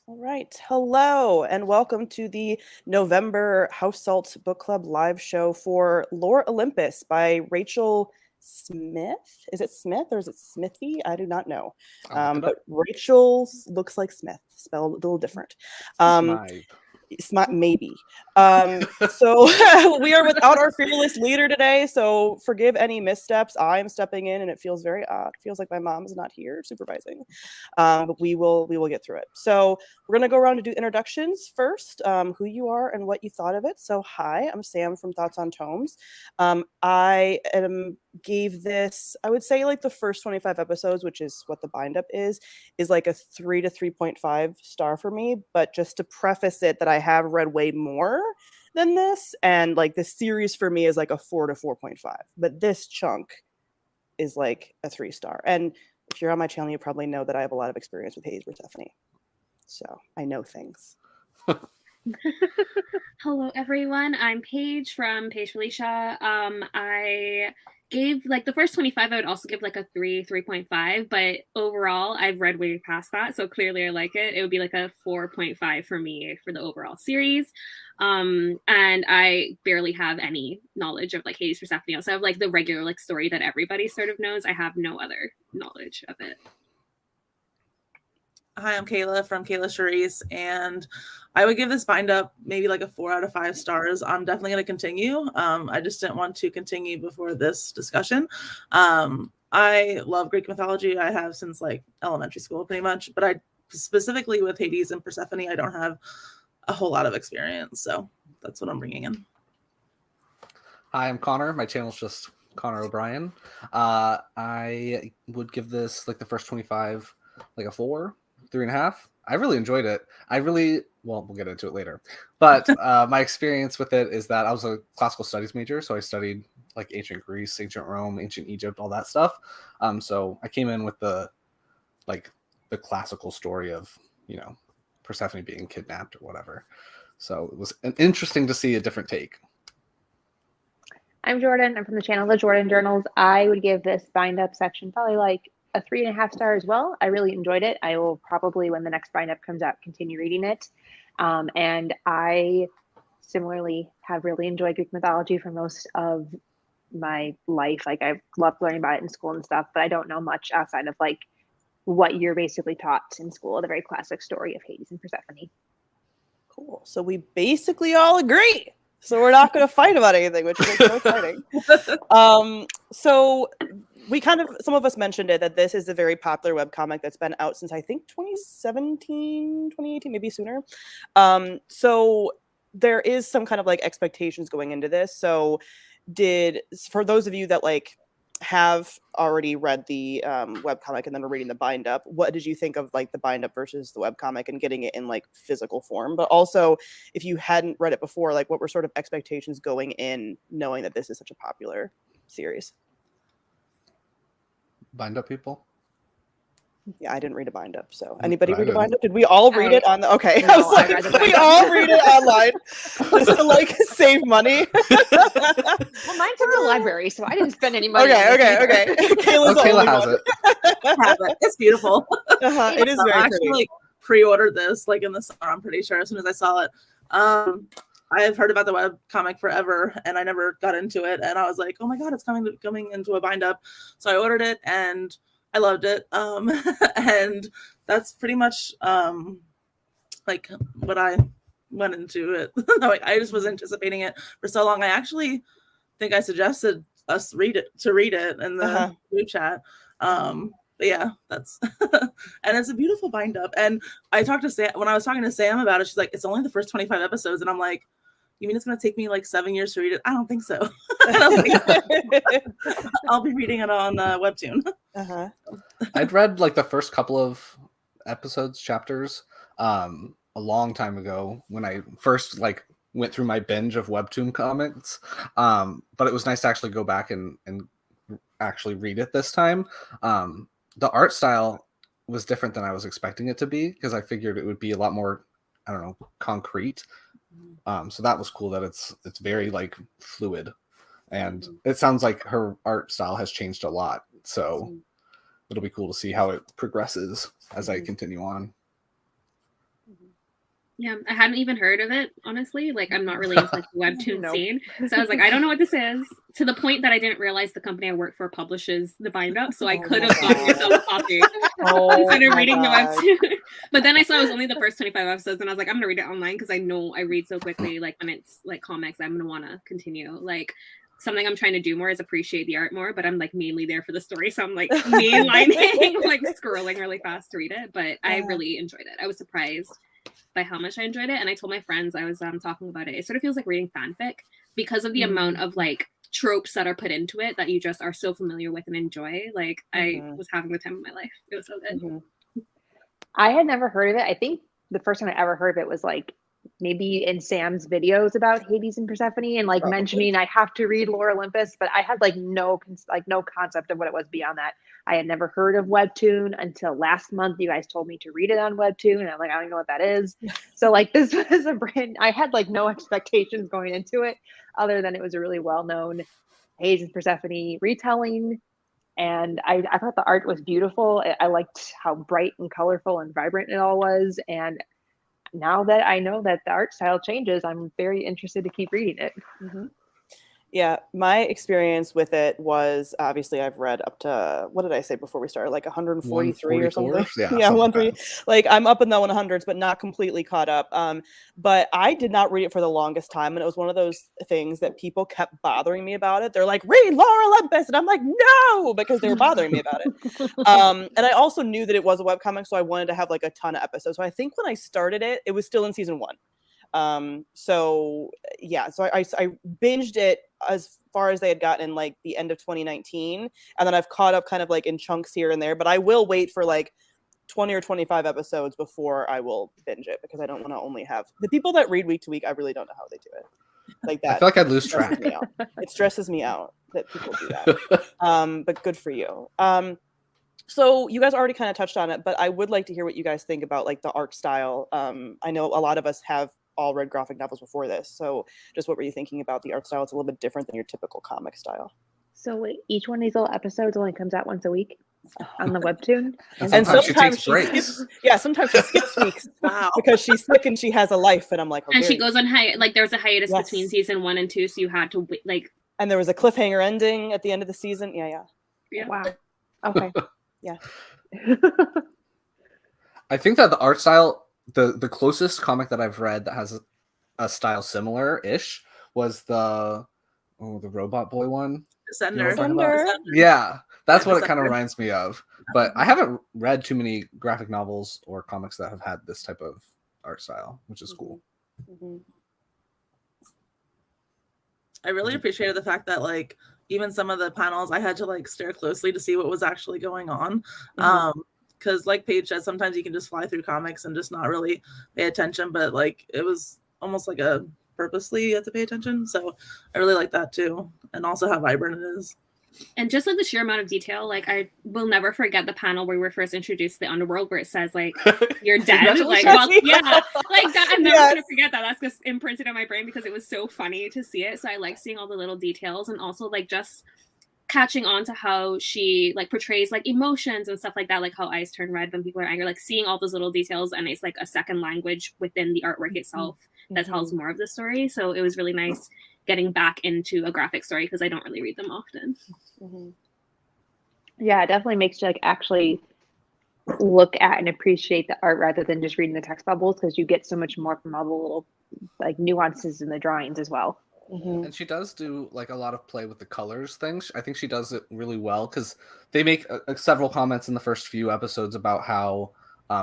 All right. Hello, and welcome to the November House Salt Book Club live show for Lore Olympus by Rachel Smythe. Is it Smith or is it Smithy? I do not know. But Rachel looks like Smith, spelled a little different. Smythe. Maybe. So we are without our fearless leader today, so forgive any missteps. I am stepping in and it feels very odd. It feels like my mom's not here supervising. But we will get through it. So we're gonna go around to do introductions first, who you are and what you thought of it. So hi, I'm Sam from Thoughts on Tomes. I gave this, I would say, like the first 25 episodes, which is what the bind up is like a 3 to 3.5 star for me. But just to preface it, that I have read way more than this, and like the series for me is like a 4 to 4.5. But this chunk is like a 3-star. And if you're on my channel, you probably know that I have a lot of experience with Hades Persephone. So I know things. Hello, everyone. I'm Paige from Paige Felicia. I gave like the first 25, I would also give like a 3.5, but overall I've read way past that, so clearly I like it. It would be like a 4.5 for me for the overall series. And I barely have any knowledge of like Hades Persephone. So I have like the regular like story that everybody sort of knows. I have no other knowledge of it. Hi, I'm Kayla from Kayla Charisse, and I would give this bind up maybe like a 4 out of 5 stars. I'm definitely going to continue. I just didn't want to continue before this discussion. I love Greek mythology. I have since like elementary school pretty much, but I specifically with Hades and Persephone, I don't have a whole lot of experience. So that's what I'm bringing in. Hi, I'm Connor. My channel's just Connor O'Brien. I would give this like the first 25 like a 4. 3.5. I really enjoyed it. We'll get into it later. But my experience with it is that I was a classical studies major, so I studied like ancient Greece, ancient Rome, ancient Egypt, all that stuff. So I came in with the classical story of, Persephone being kidnapped or whatever. So it was interesting to see a different take. I'm Jordan. I'm from the channel The Jordan Journals. I would give this bind up section probably like a 3.5 star as well. I really enjoyed it. I will probably, when the next bind up comes out, continue reading it. And I similarly have really enjoyed Greek mythology for most of my life. Like I've loved learning about it in school and stuff, but I don't know much outside of like what you're basically taught in school, the very classic story of Hades and Persephone. Cool. So we basically all agree. So we're not going to fight about anything, which is so exciting. So we some of us mentioned it, that this is a very popular webcomic that's been out since I think 2017, 2018, maybe sooner. So there is some kind of like expectations going into this. So for those of you that like have already read the webcomic and then are reading the bind up, what did you think of like the bind up versus the webcomic and getting it in like physical form? But also, if you hadn't read it before, like what were sort of expectations going in knowing that this is such a popular series? Bind up people? Yeah, I didn't read a bind up. So anybody read a bind up? Did we all read it on the okay? No, I was like, we all read it online just to like save money. Well, mine's in the library, so I didn't spend any money. Okay. Kayla has it. Have it. It's beautiful. It is very I pretty. actually like pre-ordered this like in the summer. I'm pretty sure as soon as I saw it. I have heard about the web comic forever, and I never got into it. And I was like, oh my god, it's coming into a bind up. So I ordered it, and I loved it. And that's pretty much like what I went into it. Like I just was anticipating it for so long. I actually think I suggested us read it in the group chat. But yeah, that's and it's a beautiful bind up. And I talked to Sam when I was talking to Sam about it. She's like, it's only the first 25 episodes, and I'm like, you mean it's going to take me like 7 years to read it? I don't think so. I'll be reading it on Webtoon. I'd read like the first couple of chapters a long time ago when I first like went through my binge of Webtoon comics. But it was nice to actually go back and actually read it this time. The art style was different than I was expecting it to be, because I figured it would be a lot more, I don't know, concrete. So that was cool that it's very like fluid, and it sounds like her art style has changed a lot. So it'll be cool to see how it progresses as I continue on. Yeah, I hadn't even heard of it, honestly. Like, I'm not really into like the webtoon Nope. scene. So I was like, I don't know what this is. To the point that I didn't realize the company I work for publishes the bind up. So I Oh could my have gotten God. yourself a copy Oh instead of my reading God. the webtoon. But then I saw it was only the first 25 episodes, and I was like, I'm gonna read it online because I know I read so quickly. Like when it's like comics, I'm gonna wanna continue. Like something I'm trying to do more is appreciate the art more, but I'm like mainly there for the story. So I'm like mainlining, like scrolling really fast to read it. But I really enjoyed it. I was surprised by how much I enjoyed it. And I told my friends, I was talking about it. It sort of feels like reading fanfic because of the amount of like tropes that are put into it that you just are so familiar with and enjoy. Like I was having the time of my life. It was so good. I had never heard of it. I think the first time I ever heard of it was like maybe in Sam's videos about Hades and Persephone and like mentioning I have to read Lore Olympus, but I had like no concept of what it was beyond that. I had never heard of Webtoon until last month. You guys told me to read it on Webtoon, and I'm like, I don't even know what that is. So like this was I had like no expectations going into it other than it was a really well-known Hades and Persephone retelling. And I thought the art was beautiful. I liked how bright and colorful and vibrant it all was. And now that I know that the art style changes, I'm very interested to keep reading it. Yeah, my experience with it was obviously I've read up to, what did I say before we started? Like 143 or something. Yeah, 130. Like I'm up in the 100s, but not completely caught up. But I did not read it for the longest time, and it was one of those things that people kept bothering me about it. They're like, read Lore Olympus, and I'm like, no, because they were bothering me about it. And I also knew that it was a webcomic, so I wanted to have like a ton of episodes. So I think when I started it, it was still in season 1. So yeah, so I binged it as far as they had gotten in like the end of 2019, and then I've caught up kind of like in chunks here and there, but I will wait for like 20 or 25 episodes before I will binge it, because I don't want to only have the people that read week to week. I really don't know how they do it like that. I feel like I'd lose track. It stresses me out that people do that. But good for you. So you guys already kind of touched on it, but I would like to hear what you guys think about like the art style. I know a lot of us have all read graphic novels before this, so just what were you thinking about the art style? It's a little bit different than your typical comic style. So each one of these little episodes only comes out once a week on the webtoon, and sometimes she skips, sometimes she skips weeks. Wow, because she's sick and she has a life, and I'm like, and she goes on like there's a hiatus between season 1 and 2, so you had to wait, like, and there was a cliffhanger ending at the end of the season. Yeah. Wow. Okay. Yeah. I think that the art style, the closest comic that I've read that has a style similar-ish was the Robot Boy one. Descender. Yeah, that's what it kind of reminds me of. But I haven't read too many graphic novels or comics that have had this type of art style, which is cool. I really appreciated the fact that like even some of the panels I had to like stare closely to see what was actually going on. Because like Paige said, sometimes you can just fly through comics and just not really pay attention, but like it was almost like a purposely you have to pay attention. So I really like that too, and also how vibrant it is. And just like the sheer amount of detail, like I will never forget the panel where we were first introduced to the underworld, where it says like you're dead. Like, well, yeah, like that. I'm never gonna forget that. That's just imprinted on my brain because it was so funny to see it. So I like seeing all the little details, and also like just catching on to how she like portrays like emotions and stuff like that, like how eyes turn red when people are angry, like seeing all those little details, and it's like a second language within the artwork itself that tells more of the story. So it was really nice getting back into a graphic story because I don't really read them often. Yeah, it definitely makes you like actually look at and appreciate the art rather than just reading the text bubbles, because you get so much more from all the little like nuances in the drawings as well. And she does do like a lot of play with the colors things. I think she does it really well because they make several comments in the first few episodes about how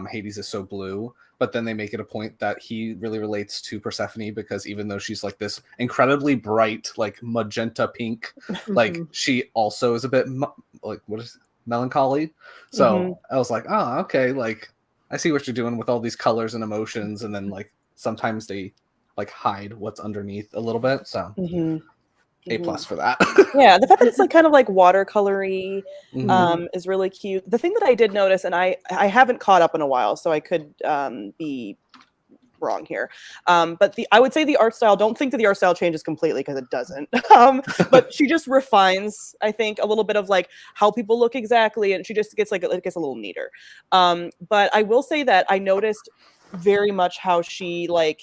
Hades is so blue, but then they make it a point that he really relates to Persephone because even though she's like this incredibly bright, like magenta pink, like she also is a bit like melancholy. So I was like, oh, okay, like I see what you're doing with all these colors and emotions, and then like sometimes they like hide what's underneath a little bit. So A+ for that. Yeah, the fact that it's like kind of like watercolory is really cute. The thing that I did notice, and I haven't caught up in a while, so I could be wrong here, but I would say the art style, don't think that the art style changes completely because it doesn't, but she just refines, I think, a little bit of like how people look exactly, and she just gets like it gets a little neater. But I will say that I noticed very much how she like.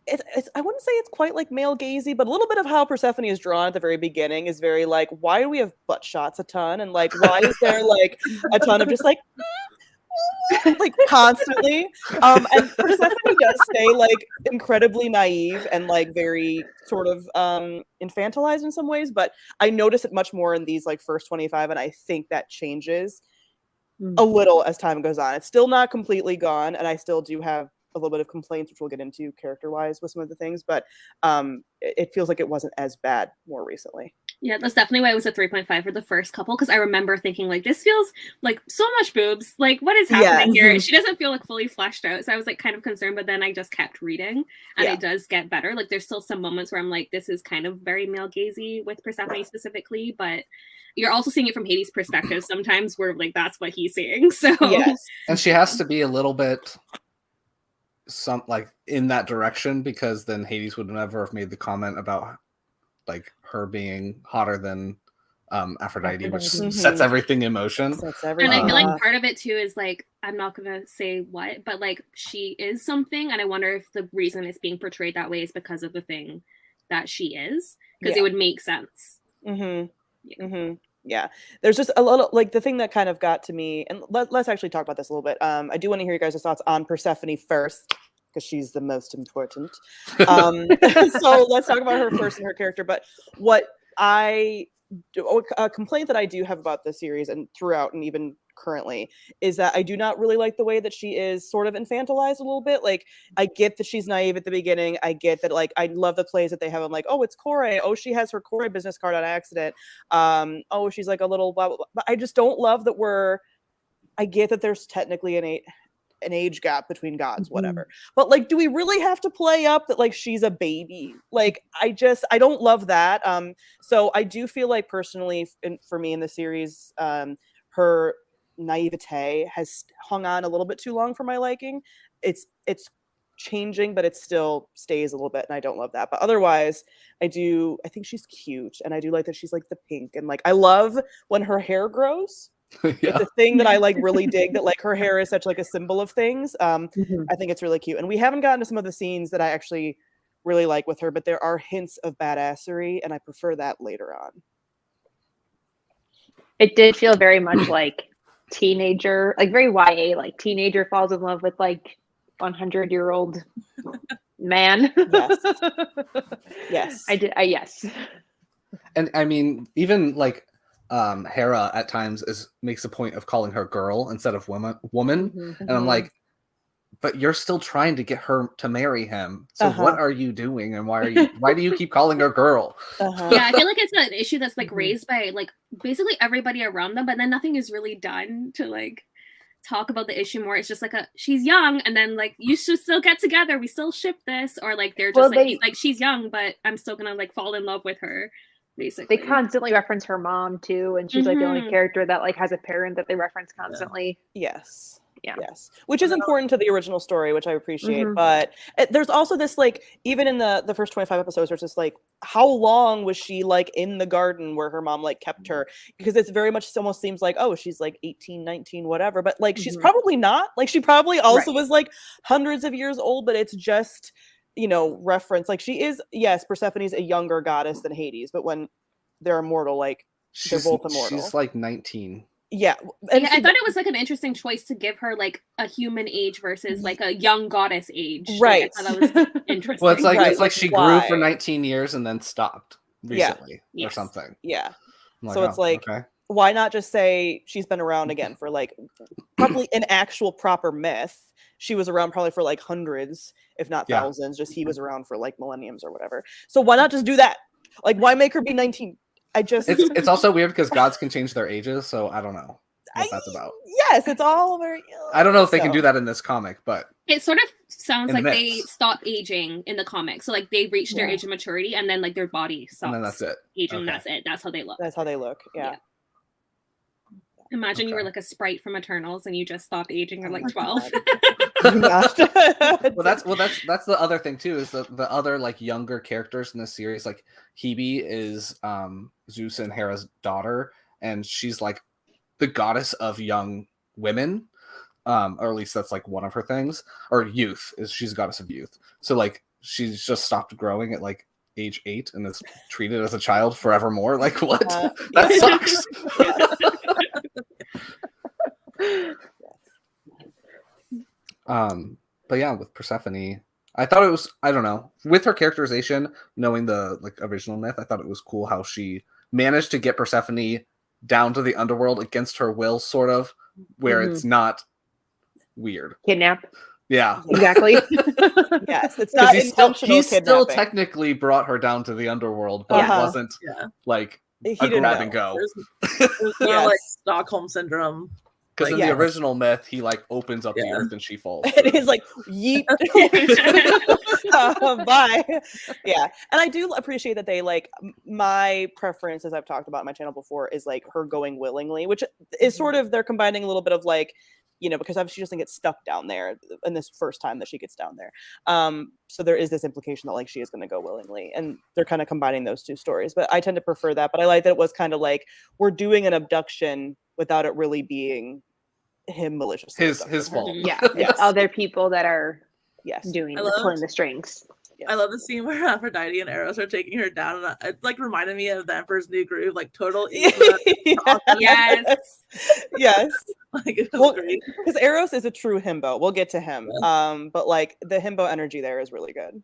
It's I wouldn't say it's quite like male gazy, but a little bit of how Persephone is drawn at the very beginning is very like, why do we have butt shots a ton, and like why is there like a ton of just like like constantly, and Persephone does stay like incredibly naive and like very sort of infantilized in some ways, but I notice it much more in these like first 25, and I think that changes a little as time goes on. It's still not completely gone, and I still do have a little bit of complaints, which we'll get into character-wise with some of the things, but it feels like it wasn't as bad more recently. Yeah, that's definitely why it was a 3.5 for the first couple, because I remember thinking like, this feels like so much boobs, like what is happening here? She doesn't feel like fully fleshed out, so I was like kind of concerned, but then I just kept reading, and it does get better. Like there's still some moments where I'm like, this is kind of very male gazy with Persephone specifically, but you're also seeing it from Hades' perspective sometimes, where like that's what he's seeing. So and she has to be a little bit like in that direction, because then Hades would never have made the comment about like her being hotter than Aphrodite, which sets everything in motion. And I feel like part of it too is like, I'm not gonna say what, but like she is something, and I wonder if the reason it's being portrayed that way is because of the thing that she is, because it would make sense. Yeah, there's just a little like the thing that kind of got to me, and let's actually talk about this a little bit. I do want to hear you guys' thoughts on Persephone first, because she's the most important. So let's talk about her first and her character. But what a complaint that I do have about this series and throughout and even currently is that I do not really like the way that she is sort of infantilized a little bit. Like, I get that she's naive at the beginning. I get that, like, I love the plays that they have. I'm like, oh, it's Kore. Oh, she has her Kore business card on accident. Oh, she's like a little blah, blah, blah. But I just don't love that I get that there's technically an age gap between gods, whatever. But like, do we really have to play up that like she's a baby? Like, I don't love that. So I do feel like personally, for me in the series, her naivete has hung on a little bit too long for my liking. It's changing, but it still stays a little bit, and I don't love that. But otherwise, I think she's cute, and I do like that she's like the pink, and like I love when her hair grows. It's a thing that I like really dig, that like her hair is such like a symbol of things. I think it's really cute, and we haven't gotten to some of the scenes that I actually really like with her, but there are hints of badassery, and I prefer that later on. It did feel very much like teenager, like very YA, like teenager falls in love with like 100-year-old man. Yes. Yes. And I mean, even like Hera at times makes a point of calling her girl instead of woman. And I'm like, but you're still trying to get her to marry him. So what are you doing, and why do you keep calling her girl? Yeah, I feel like it's an issue that's like raised by like basically everybody around them, but then nothing is really done to like talk about the issue more. It's just like she's young, and then like, you should still get together, we still ship this, or like they're just like she's young, but I'm still gonna like fall in love with her. Basically, they constantly reference her mom too, and she's like the only character that like has a parent that they reference constantly. Yes. Which is important to the original story, which I appreciate. But there's also this like, even in the first 25 episodes, there's just like, how long was she like in the garden where her mom like kept her? Because it's very much almost seems like, oh, she's like 18, 19, whatever, but like she's probably not. Like, she probably also was like hundreds of years old, but it's just, reference. Like, she is, yes, Persephone's a younger goddess than Hades, but when they're immortal, like they're both immortal. She's like 19. Yeah, and I thought it was like an interesting choice to give her like a human age versus like a young goddess age. Right. Like, I thought that was interesting. Well, it's like she grew for 19 years and then stopped recently or something. Yeah. Like, so it's like, why not just say she's been around again for like probably an actual proper myth? She was around probably for like hundreds, if not thousands. Just he was around for like millenniums or whatever. So why not just do that? Like, why make her be 19? It's also weird because gods can change their ages, so I don't know what that's about. Yes, it's all very. I don't know if they can do that in this comic, but it sort of sounds like they stop aging in the comic. So like they reach their age of maturity, and then like their body stops. And then that's it. Aging. Okay. That's it. That's how they look. That's how they look. Yeah. Imagine you were like a sprite from Eternals and you just stopped aging at like 12. Well, that's the other thing too, is the other like younger characters in this series. Like Hebe is Zeus and Hera's daughter, and she's like the goddess of young women. or at least that's like one of her things. Or youth, is she's a goddess of youth. So like she's just stopped growing at like age 8 and is treated as a child forevermore. Like what? That sucks. But yeah, with Persephone, I thought it was, I don't know, with her characterization, knowing the like original myth, I thought it was cool how she managed to get Persephone down to the underworld against her will, sort of, where it's not weird. Kidnap. Yeah. Exactly. Yes, it's not intentional he still kidnapping. technically brought her down to the underworld, but it wasn't like He a didn't grab know. and go. There's more like Stockholm syndrome. Because in Yes. the original myth, he like opens up the earth and she falls. It is like yeet. Bye. Yeah, and I do appreciate that they like my preference, as I've talked about on my channel before, is like her going willingly, which is sort of they're combining a little bit of like, you know, because she doesn't get stuck down there in this first time that she gets down there. So there is this implication that like she is going to go willingly, and they're kind of combining those two stories. But I tend to prefer that. But I like that it was kind of like we're doing an abduction without it really being him maliciously. His abducting her. fault. Yeah. Yes. It's other people that are doing pulling the strings. Yes. I love the scene where Aphrodite and Eros are taking her down, and it like reminded me of the Emperor's New Groove, like total Eva. Yes. Yes. Like it was Well, great. because Eros is a true himbo. We'll get to him. But like the himbo energy there is really good.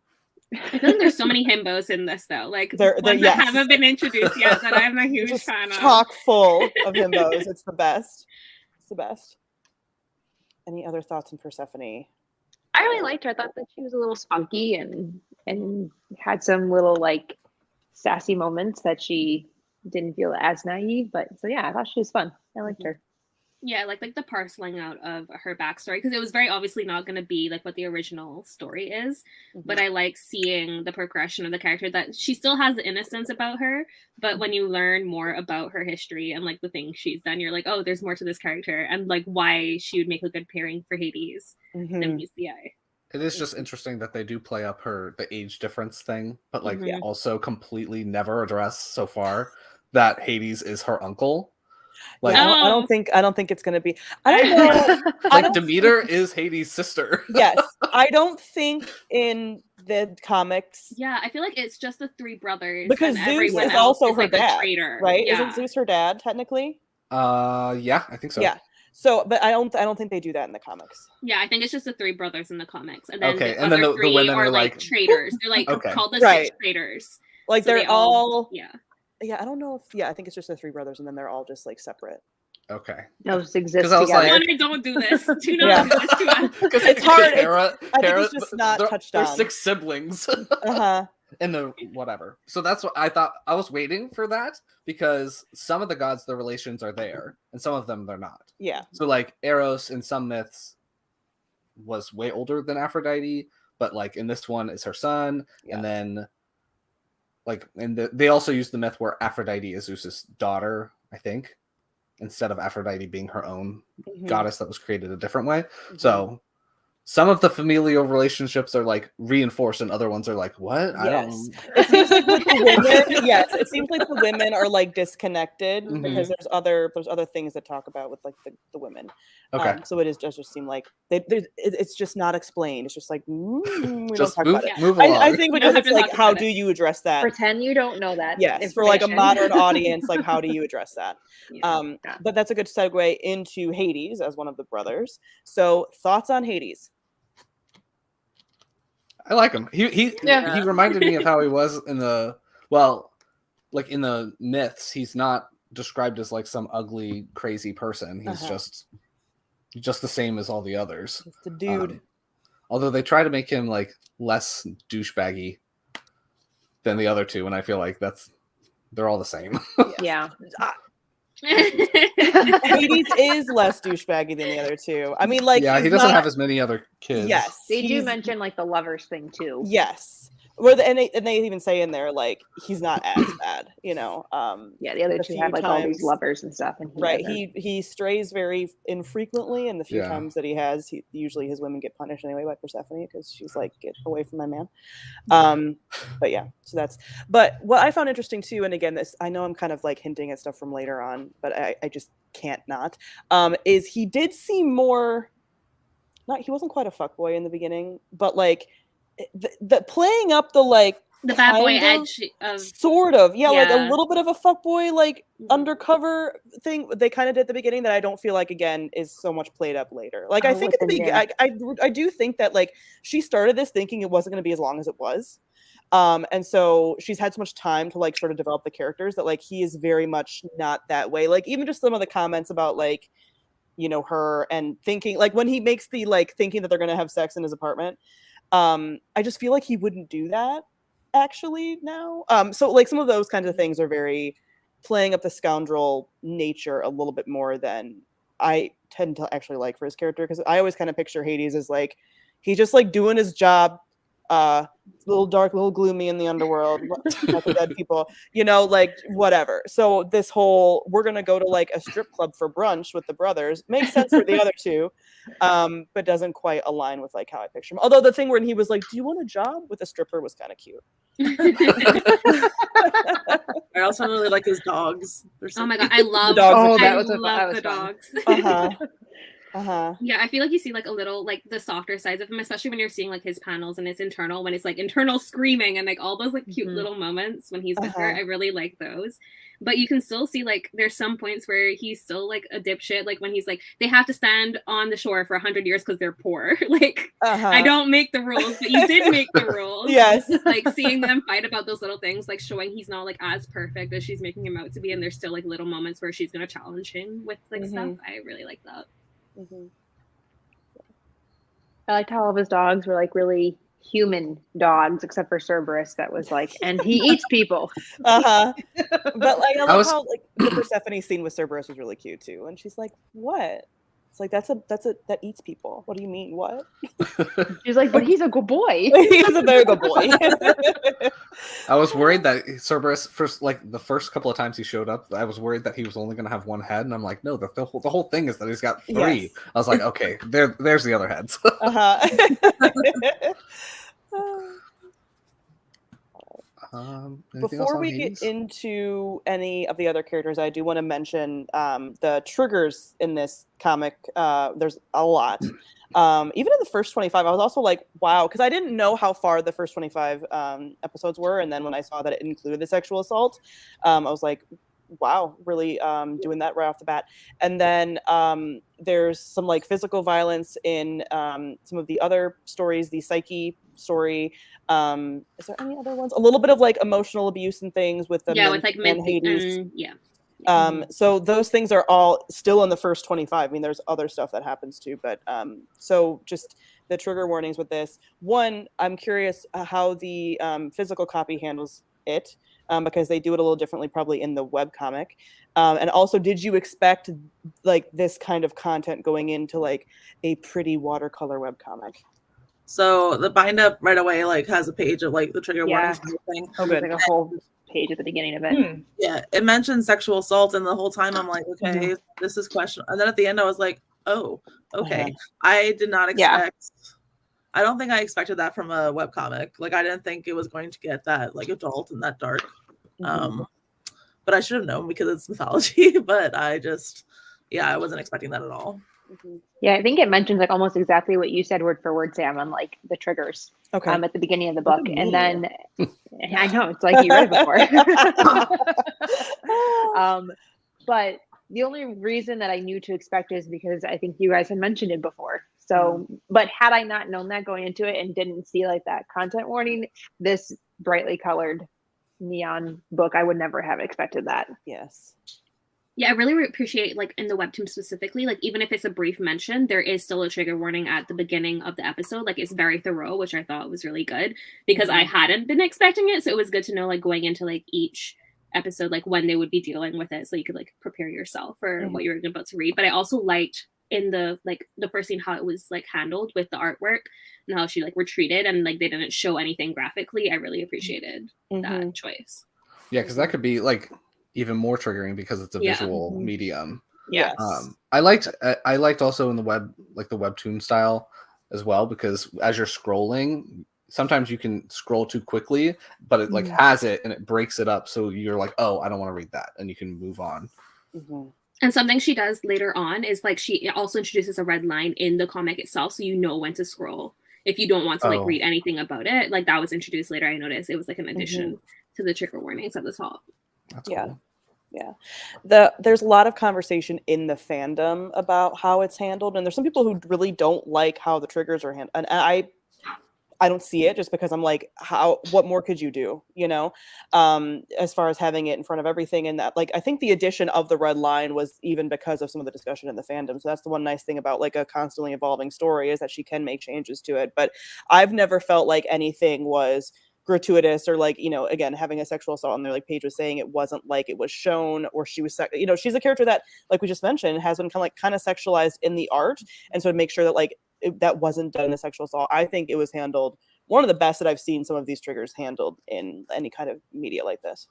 I feel like there's so many himbos in this though. Like They're- ones yes. that haven't been introduced yet that I'm a huge Just fan of. chock full of himbos. It's the best. It's the best. Any other thoughts on Persephone? I really liked her. I thought that she was a little spunky and had some little like sassy moments that she didn't feel as naive. But so yeah, I thought she was fun. I liked her. Yeah, like the parceling out of her backstory, because it was very obviously not going to be like what the original story is. But I like seeing the progression of the character, that she still has the innocence about her, but when you learn more about her history and like the things she's done, you're like, oh, there's more to this character, and like why she would make a good pairing for Hades than BCI. It is just interesting that they do play up the age difference thing, but like Yeah. also completely never address so far that Hades is her uncle. Like, I don't think it's gonna be. I don't know. like Demeter is Hades' sister. Yes, I don't think in the comics. Yeah, I feel like it's just the three brothers Because and Zeus everyone is else also is, her like, a dad, traitor. right? Yeah. Isn't Zeus her dad technically? Yeah, I think so. Yeah. So, but I don't think they do that in the comics. Yeah, I think it's just the three brothers in the comics, and then Okay, the and then other the three women are are like like- traitors. They're like Okay. called the Right. six traitors. Like So they're they all. yeah. Yeah, I don't know if. Yeah, I think it's just the three brothers, and then they're all just like separate. Okay. Those exist 'Cause I was together. like- Don't do this. Do Yeah. not do this to us. Because It's hard. I think it's just not touched There's on. 6 siblings. Uh-huh. In the whatever. So that's what I thought. I was waiting for that because some of the gods, the relations are there, and some of them they're not. Yeah. So like Eros in some myths was way older than Aphrodite, but like in this one is her son, Yeah. and then like they also use the myth where Aphrodite is Zeus's daughter, I think, instead of Aphrodite being her own Mhm. goddess that was created a different way. So some of the familial relationships are like reinforced, and other ones are like, what? I Yes. don't. It seems like with the women, yes, it seems like the women are like disconnected because there's other things that talk about with like the women. Okay. So it just seem like it's just not explained. It's just like we don't Just talk move, about it. move along. I think We because don't have it's to like, talk how about do it. you address that? Pretend you don't know that. Yes, for like a information. modern audience, like how do you address that? Yeah. But that's a good segue into Hades as one of the brothers. So thoughts on Hades? I like him. He reminded me of how he was in the like in the myths. He's not described as like some ugly, crazy person. He's just the same as all the others. It's the dude. Although they try to make him like less douchebaggy than the other two, and I feel like they're all the same. Yeah. Hades is less douchebaggy than the other two. I mean, like, yeah, he's he doesn't not- have as many other kids. Yes, They do he's- mention like the lovers thing too. Yes, and they even say in there like he's not as bad, you know. Yeah, the other a two few have like all these times- lovers and stuff, and Right, doesn't. he strays very infrequently, and the few Yeah. times that he has, usually his women get punished anyway by Persephone because she's like, get away from my man. But yeah, so but what I found interesting too, and again, this I know I'm kind of like hinting at stuff from later on, but I just can't not. Is he did seem more he wasn't quite a fuckboy in the beginning, but like the playing up the like the bad boy kind of, edge of sort of, yeah, like a yeah. little bit of a fuckboy like Mhm. undercover thing they kind of did at the beginning that I don't feel like again is so much played up later. Like I Oh, think at the within beginning, there. I do think that like she started this thinking it wasn't going to be as long as it was. And so she's had so much time to like sort of develop the characters that like he is very much not that way. Like even just some of the comments about like, you know, her and thinking like when he makes the like thinking that they're gonna have sex in his apartment, I just feel like he wouldn't do that actually now. So like some of those kinds of things are very playing up the scoundrel nature a little bit more than I tend to actually like for his character, because I always kind of picture Hades as like he's just like doing his job, a little dark, a little gloomy in the underworld, like the dead people, you know, like whatever. So this whole we're gonna go to like a strip club for brunch with the brothers makes sense for the other two, but doesn't quite align with like how I picture him. Although the thing when he was like, "Do you want a job with a stripper?" was kind of cute. I also really like his dogs. Oh my god, I love dogs are Oh, that I was love the fun. dogs. Yeah, I feel like you see like a little like the softer sides of him, especially when you're seeing like his panels and his internal, when it's like internal screaming and like all those like cute little moments when he's with her. I really like those. But you can still see like there's some points where he's still like a dipshit, like when he's like they have to stand on the shore for 100 years because they're poor. Like I don't make the rules, but you did make the rules. Yes. Like seeing them fight about those little things, like showing he's not like as perfect as she's making him out to be, and there's still like little moments where she's gonna challenge him with like stuff. I really like that. I liked how all of his dogs were like really human dogs, except for Cerberus, that was like, and he eats people. But like I love how like the Persephone scene with Cerberus was really cute too, and she's like, "What?" It's like that eats people. What do you mean? What? She's like, "But he's a good boy." He's a very good boy. I was worried that Cerberus, first like the first couple of times he showed up, I was worried that he was only going to have one head, and I'm like, no, the whole thing is that he's got 3. Yes. I was like, okay, there's the other heads. Before we get into any of the other characters, I do want to mention the triggers in this comic. There's a lot. Even in the first 25, I was also like, wow, because I didn't know how far the first 25 episodes were. And then when I saw that it included the sexual assault, I was like, wow, really doing that right off the bat. And then there's some like physical violence in some of the other stories, the Psyche story. Is there any other ones? A little bit of like emotional abuse and things with the with like Hades. Yeah. So those things are all still in the first 25. I mean, there's other stuff that happens too, but so just the trigger warnings with this. One, I'm curious how the physical copy handles it, because they do it a little differently probably in the webcomic. And also, did you expect like this kind of content going into like a pretty watercolor webcomic? So the bind up right away like has a page of like the trigger warnings and everything. Oh, good. Like a whole page at the beginning of it. Yeah, it mentions sexual assault, and the whole time I'm like, okay, this is questionable. And then at the end I was like, oh, okay. I did not expect I don't think I expected that from a webcomic. Like I didn't think it was going to get that like adult and that dark. But I should have known because it's mythology, but I wasn't expecting that at all. Yeah, I think it mentions like almost exactly what you said word for word, Sam, on like the triggers at the beginning of the book. And then I know it's like you read it before. But the only reason that I knew to expect is because I think you guys had mentioned it before. So, but had I not known that going into it and didn't see like that content warning, this brightly colored neon book, I would never have expected that. Yes. Yeah, I really appreciate, like, in the webtoon specifically, like, even if it's a brief mention, there is still a trigger warning at the beginning of the episode. Like, it's very thorough, which I thought was really good, because I hadn't been expecting it, so it was good to know, like, going into, like, each episode, like, when they would be dealing with it, so you could, like, prepare yourself for what you're about to read. But I also liked, in the, like, the first scene, how it was, like, handled with the artwork, and how she, like, retreated, and, like, they didn't show anything graphically. I really appreciated that choice. Yeah, because that could be, like, even more triggering because it's a visual medium. Yes. I liked also in the webtoon style as well, because as you're scrolling, sometimes you can scroll too quickly, but it like has it and it breaks it up, so you're like, oh, I don't want to read that, and you can move on. And something she does later on is like she also introduces a red line in the comic itself, so you know when to scroll if you don't want to like read anything about it. Like that was introduced later. I noticed it was like an addition to the trigger warnings at the top. That's cool. Yeah. There's a lot of conversation in the fandom about how it's handled, and there's some people who really don't like how the triggers are handled, and I don't see it just because I'm like, what more could you do, you know, as far as having it in front of everything. And that, like, I think the addition of the red line was even because of some of the discussion in the fandom. So that's the one nice thing about like a constantly evolving story, is that she can make changes to it. But I've never felt like anything was gratuitous or like, you know, again, having a sexual assault, and there, like Paige was saying, it wasn't like it was shown or she was, you know, she's a character that, like we just mentioned, has been kind of sexualized in the art. And so to make sure that like that wasn't done in a sexual assault, I think it was handled one of the best that I've seen some of these triggers handled in any kind of media like this.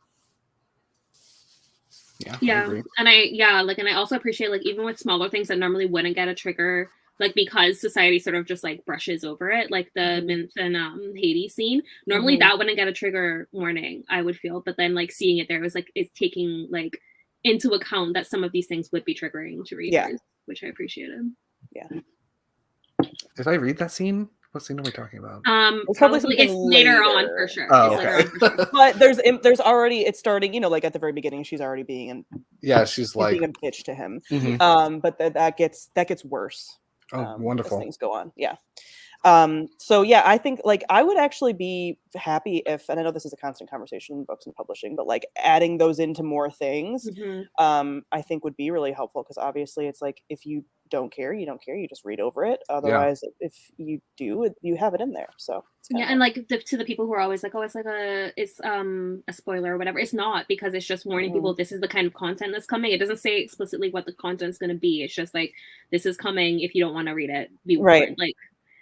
Yeah. And I also appreciate, like, even with smaller things that normally wouldn't get a trigger, like because society sort of just like brushes over it, like the Myth and Hades scene, normally that wouldn't get a trigger warning, I would feel, but then like seeing it there was like, it's taking like into account that some of these things would be triggering to readers, which I appreciated. Did I read that scene? What scene are we talking about? It's probably it's later on for sure. Oh, okay. But there's already, it's starting, you know, like at the very beginning, she's already being she's like being a bitch to him. But that gets worse. Wonderful. As things go on. So yeah, I think like I would actually be happy if, and I know this is a constant conversation in books and publishing, but like adding those into more things, I think would be really helpful, because obviously it's like, if you don't care, you don't care, you just read over it. Otherwise, if you do, you have it in there. So and like to the people who are always like, oh, it's like it's a spoiler or whatever, it's not, because it's just warning people this is the kind of content that's coming. It doesn't say explicitly what the content's going to be. It's just like, this is coming. If you don't want to read it, be warned. Like.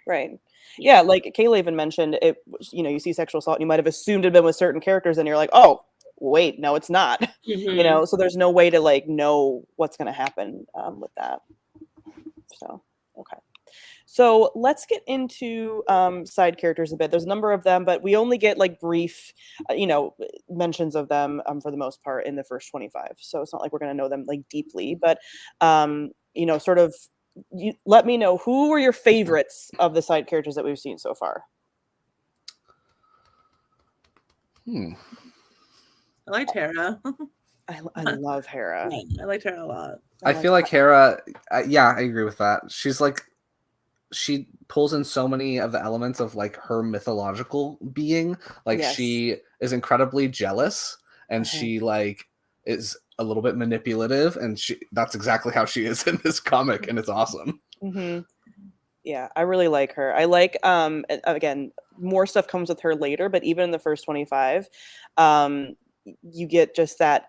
Right. Yeah, like Kayla even mentioned it, you know, you see sexual assault and you might have assumed it had been with certain characters, and you're like, oh, wait, no, it's not. You know, so there's no way to like know what's going to happen with that. So, okay. So let's get into side characters a bit. There's a number of them, but we only get like brief, you know, mentions of them for the most part in the first 25. So it's not like we're going to know them like deeply, but, you know, sort of, let me know, who were your favorites of the side characters that we've seen so far? I like Hera. I love Hera. I like Hera a lot. I feel like Hera, I agree with that. She's like, she pulls in so many of the elements of like her mythological being. Like she is incredibly jealous, and she like is a little bit manipulative, and that's exactly how she is in this comic, and it's awesome. Yeah, I really like her. I like again, more stuff comes with her later, but even in the first 25, you get just that.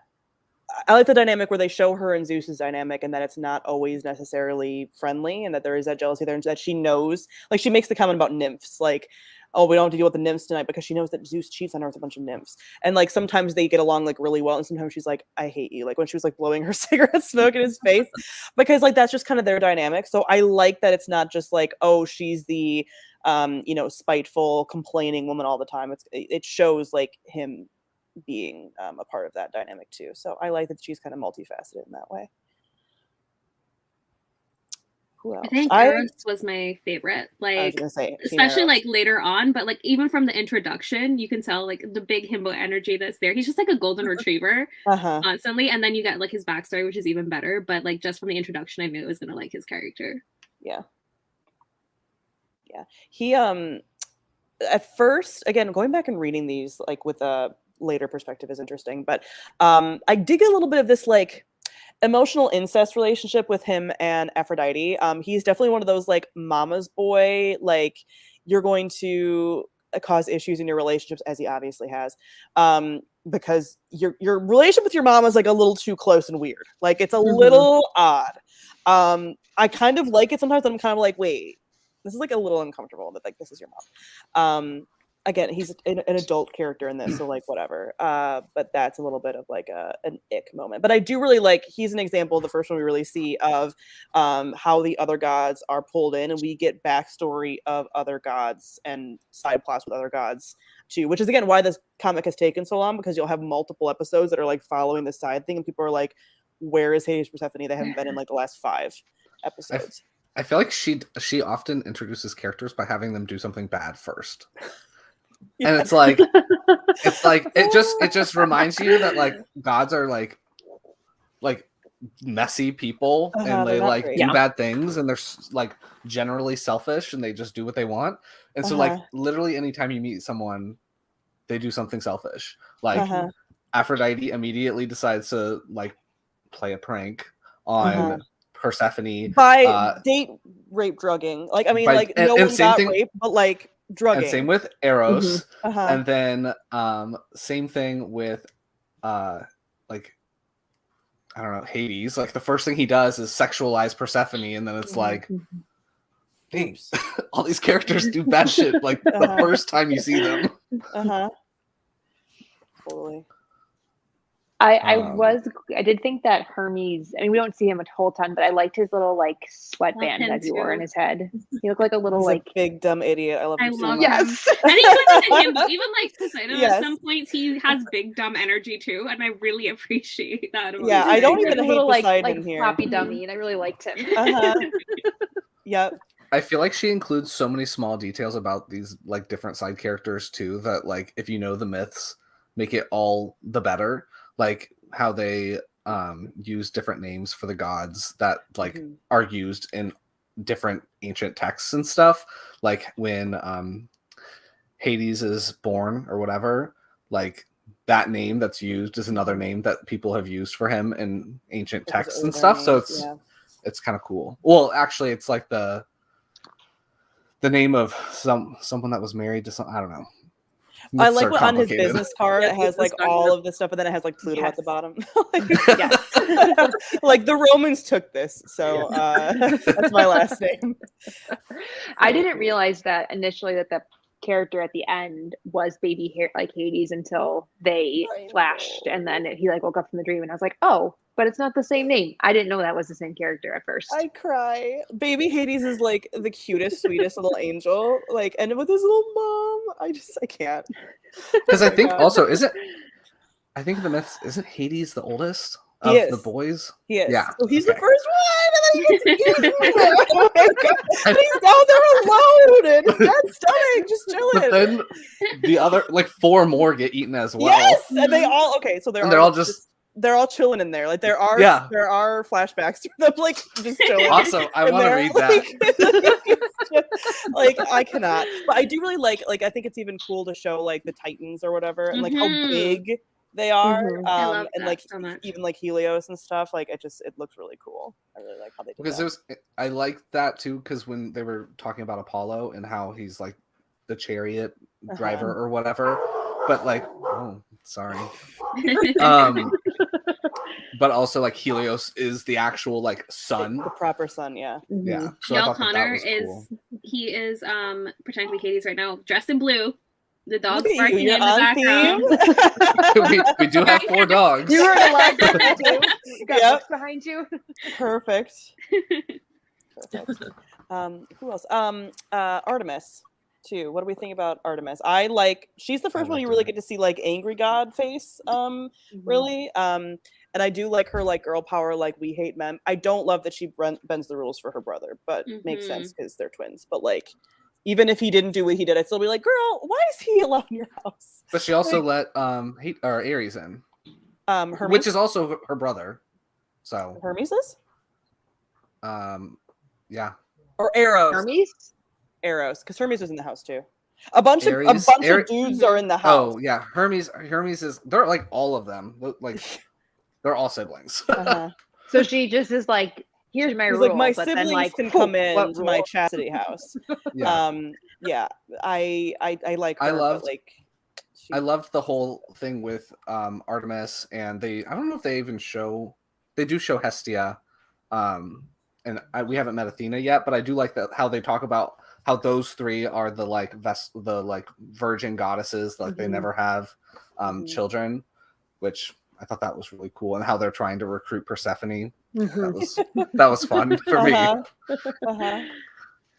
I like the dynamic where they show her and Zeus's dynamic, and that it's not always necessarily friendly, and that there is that jealousy there, and that she knows, like she makes the comment about nymphs, like, oh, we don't have to deal with the nymphs tonight, because she knows that Zeus cheats on her with a bunch of nymphs. And like sometimes they get along like really well, and sometimes she's like, I hate you. Like when she was like blowing her cigarette smoke in his face, because like that's just kind of their dynamic. So I like that it's not just like, oh, she's the you know, spiteful, complaining woman all the time. It shows like him being a part of that dynamic too. So I like that she's kind of multifaceted in that way. Who else? I think Eris was my favorite. Like, I was gonna say, especially like later on, but like even from the introduction, you can tell like the big himbo energy that's there. He's just like a golden retriever constantly, and then you get like his backstory, which is even better. But like just from the introduction, I knew I was gonna like his character. Yeah. He at first, again, going back and reading these like with a later perspective is interesting, but I dig a little bit of this like emotional incest relationship with him and Aphrodite. He's definitely one of those like mama's boy, like you're going to cause issues in your relationships, as he obviously has, because your relationship with your mom is like a little too close and weird. Like it's a little odd. I kind of like it sometimes. I'm kind of like, wait, this is like a little uncomfortable that like this is your mom. Again, he's an adult character in this, so like whatever. But that's a little bit of like an ick moment. But I do really like, he's an example, the first one we really see of how the other gods are pulled in, and we get backstory of other gods and side plots with other gods too, which is again why this comic has taken so long, because you'll have multiple episodes that are like following the side thing, and people are like, where is Hades Persephone? They haven't been in like the last 5 episodes. I feel like she often introduces characters by having them do something bad first. Yeah. And it's like it just reminds you that like gods are like messy people, and they they're not like great. do bad things, and they're like generally selfish, and they just do what they want. And so like literally anytime you meet someone, they do something selfish. Like Aphrodite immediately decides to like play a prank on Persephone by date rape drugging. Like, I mean, like no one got raped, but like drugging. And same with Eros. And then same thing with like, I don't know, Hades. Like the first thing he does is sexualize Persephone, and then it's like, dang, all these characters do bad shit like the first time you see them. Totally. I did think that Hermes, I mean, we don't see him a whole ton, but I liked his little like sweatband that he wore in his head. He looked like a little He's a big dumb idiot. I love him so much. Yes. I think it's him, but even like Poseidon at some points he has big dumb energy too, and I really appreciate that. Yeah, I don't even hate little Poseidon like here. floppy dummy, and I really liked him. Yep. I feel like she includes so many small details about these like different side characters too, that like if you know the myths, make it all the better. Like how they use different names for the gods that like are used in different ancient texts and stuff. Like when Hades is born or whatever, like that name that's used is another name that people have used for him in ancient texts and stuff. So it's kind of cool. Well, actually, it's like the name of someone that was married to some, I don't know. I like what on his business card it has like all of this stuff, and then it has like Pluto at the bottom. Like the Romans took this, so that's my last name. I didn't realize that initially that the character at the end was baby like Hades until they flashed, and then he like woke up from the dream, and I was like, oh, but it's not the same name. I didn't know that was the same character at first. I cry. Baby Hades is like the cutest, sweetest little angel. Like, and with his little mom, I can't. Because I think also I think the myths isn't Hades the oldest of the boys? He is. Yeah. So he's the first one, and then he gets used. Oh my god! And he's down there alone, and his dad's stomach just chilling. But then the other like 4 more get eaten as well. Yes, and they all so they're all just. They're all chilling in there. Like there are flashbacks to them like just chilling. Awesome. I want to read that. Like I cannot. But I do really like I think it's even cool to show like the Titans or whatever and like how big they are. I love and that like so much. even like Helios and stuff. Like it looks really cool. I really like how they did that. I like that too, because when they were talking about Apollo and how he's like the chariot driver or whatever. But like sorry. But also like Helios is the actual like sun, the proper sun. Yeah. So Yale Connor is he is pretending to be Hades right now, dressed in blue. The dog's barking in the background. we do have 4 dogs. You were allowed to too. You got books behind you. Perfect. Who else? Artemis. Too. What do we think about Artemis? She's the first one you really get to see like angry god face, really. And I do like her like girl power, like we hate men. I don't love that she bends the rules for her brother, but makes sense because they're twins. But like, even if he didn't do what he did, I'd still be like, girl, why is he allowed in your house? But she also let Ares in, Hermes? which is also her brother. So Hermes is? Yeah. Or Eros. Hermes? Eros, because Hermes was in the house too. A bunch of dudes are in the house. Oh yeah, Hermes is. They're like all of them. Like they're all siblings. So she just is like, here's my rule. Like my siblings can come in to my chastity house. I like her. I loved the whole thing with Artemis, and I don't know if they even show. They do show Hestia, and we haven't met Athena yet, but I do like that how they talk about how those 3 are the like virgin goddesses, like they never have children, which I thought that was really cool, and how they're trying to recruit Persephone. That was fun for me.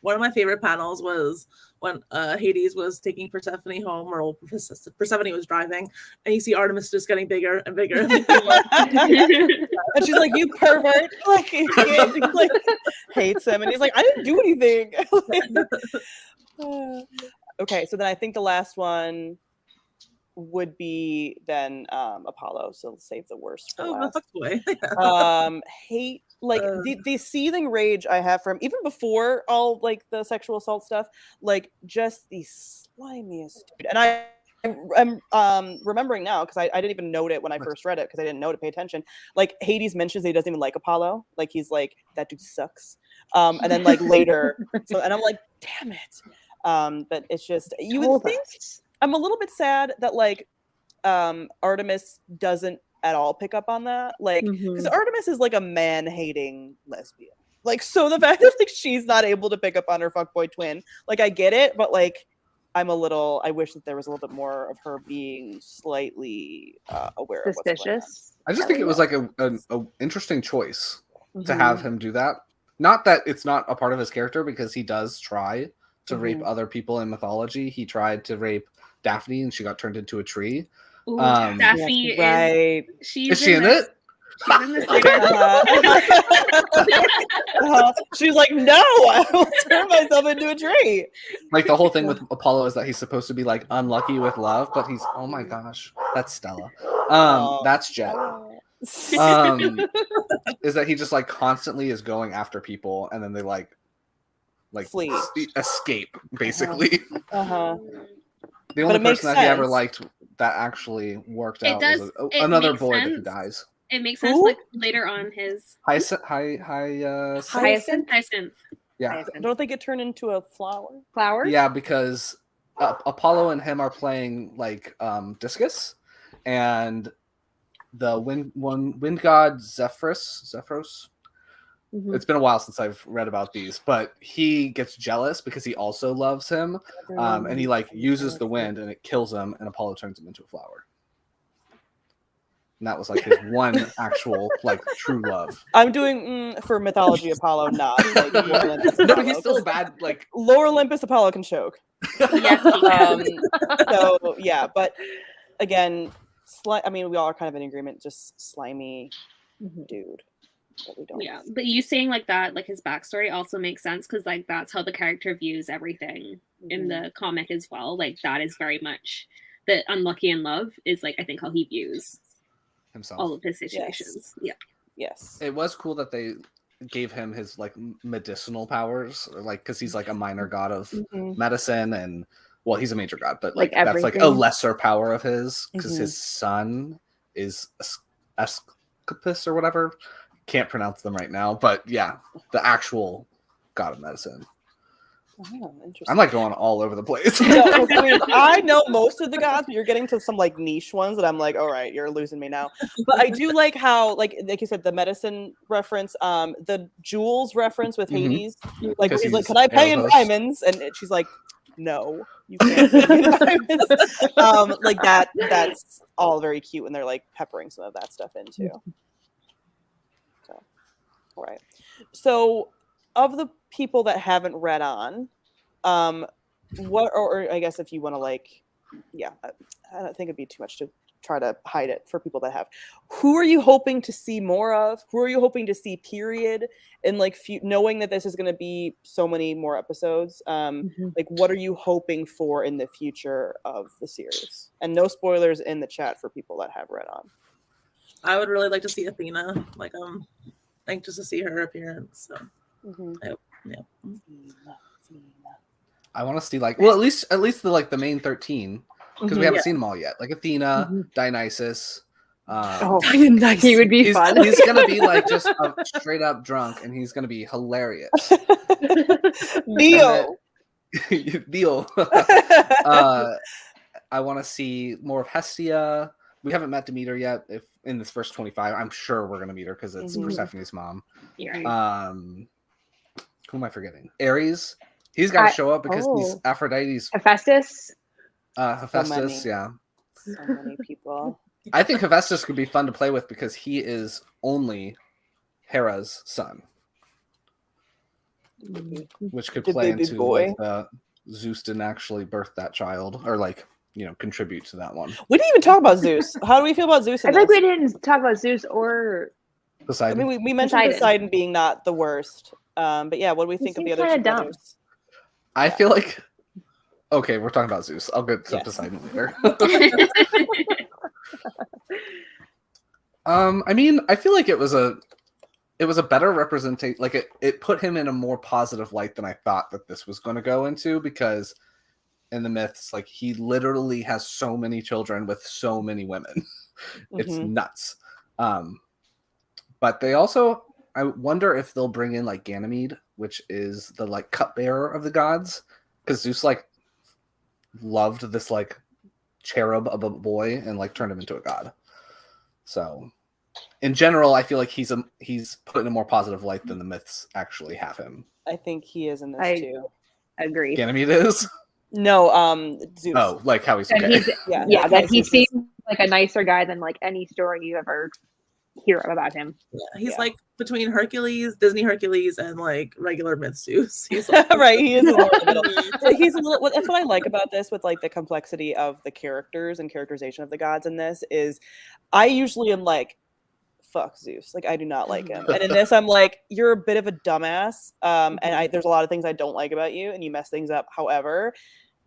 One of my favorite panels was when Hades was taking Persephone home, or Persephone was driving, and you see Artemis just getting bigger and bigger. And and she's like, "You pervert!" Like, he like hates him, and he's like, "I didn't do anything." Okay, so then I think the last one would be then Apollo. So let's save the worst for last. Hate like the seething rage I have for him, even before all like the sexual assault stuff, like just the slimiest dude. And I'm remembering now because I didn't even note it when I first read it because I didn't know to pay attention. Like Hades mentions that he doesn't even like Apollo. Like he's like, that dude sucks. And then like later, and I'm like, damn it. But it's just you would think. I'm a little bit sad that like Artemis doesn't at all pick up on that, like because Artemis is like a man-hating lesbian, like so the fact that like she's not able to pick up on her fuckboy twin, like I get it, but like I wish that there was a little bit more of her being slightly aware of what's going on. I just think it was like a interesting choice to have him do that. Not that it's not a part of his character, because he does try to rape other people in mythology. He tried to rape Daphne and she got turned into a tree. Ooh, Daphne is right. Is she in it? She's in this She's like, no, I will turn myself into a tree. Like the whole thing with Apollo is that he's supposed to be like unlucky with love, but he's, oh my gosh, that's Stella. That's Jet. Is that he just like constantly is going after people and then they like flee, escape basically. The only person that he ever liked that actually worked out was another boy that dies. It makes sense, like later on his Hyacinth. Yeah. Don't they get turned into a flower? Flower? Yeah, because Apollo and him are playing like discus, and the wind god Zephyros. It's been a while since I've read about these, but he gets jealous because he also loves him, and he like uses the wind and it kills him, and Apollo turns him into a flower. And that was like his one actual like true love. I'm doing for mythology Apollo, not like Lore Olympus. No, but he's still a bad like Lore Olympus Apollo can choke. So yeah, but again, I mean, we all are kind of in agreement. Just slimy dude. That we don't. Yeah, but you saying like that, like his backstory also makes sense because like that's how the character views everything in the comic as well. Like that is very much the unlucky in love is like I think how he views himself, all of his situations. Yes. It was cool that they gave him his like medicinal powers, like because he's like a minor god of medicine, and well, he's a major god, but like that's like a lesser power of his because his son is Escapus or whatever. Can't pronounce them right now, but yeah, the actual god of medicine. Oh, interesting. I'm like going all over the place. I know most of the gods, but you're getting to some like niche ones that I'm like, all right, you're losing me now. But I do like how, like you said, the medicine reference, the jewels reference with Hades. Like he's like, "Can I pay in diamonds?" And she's like, "No, you can't pay in diamonds." Like that's all very cute, and they're like peppering some of that stuff in too. So, all right. So, of the people that haven't read on, what, or I guess if you want to like, yeah, I don't think it'd be too much to try to hide it for people that have. Who are you hoping to see more of? Who are you hoping to see, period? And like, knowing that this is going to be so many more episodes, like what are you hoping for in the future of the series? And no spoilers in the chat for people that have read on. I would really like to see Athena. Like, I'm anxious to see her appearance. So. I want to see like, well, at least the like the main 13, because we haven't seen them all yet. Like Athena, Dionysus. Dionysus. He would be fun. He's gonna be like just a straight up drunk, and he's gonna be hilarious. Dio. I want to see more of Hestia. We haven't met Demeter yet. If in this first 25, I'm sure we're gonna meet her because it's Persephone's mom. Yeah. Who am I forgetting? Ares. He's got to show up because he's Aphrodite's. Hephaestus. Hephaestus, so many people. I think Hephaestus could be fun to play with because he is only Hera's son. which could The play baby into boy. like Zeus didn't actually birth that child, or like contribute to that one. We didn't even talk about Zeus. How do we feel about Zeus? I In feel like this? we didn't talk about Zeus or I Poseidon. mean, we mentioned Poseidon. Poseidon being not the worst. But yeah, what do we think of the seems other two kinda dumb. brothers? I feel like okay, we're talking about Zeus. I'll get to Yes. Poseidon later. I mean, I feel like it was a better representation. Like it put him in a more positive light than I thought that this was going to go into, because in the myths, like he literally has so many children with so many women. It's nuts. But they also, I wonder if they'll bring in like Ganymede, which is the like cupbearer of the gods, because Zeus like loved this like cherub of a boy and like turned him into a god. So in general, I feel like he's put in a more positive light than the myths actually have him. I think he is in this too. agree. Ganymede is? No, Zeus. Oh, like how he's And okay. he's Yeah, that he Zeus is- seems like a nicer guy than like any story you ever hear about him. Yeah, he's Yeah. like between Hercules, Disney Hercules, and like regular myth Zeus. He's like, right, he is a little in the middle. So he's a little. That's what I like about this, with like the complexity of the characters and characterization of the gods in this, is I usually am like, fuck Zeus, like I do not like him, and in this I'm like, you're a bit of a dumbass, and there's a lot of things I don't like about you, and you mess things up. However,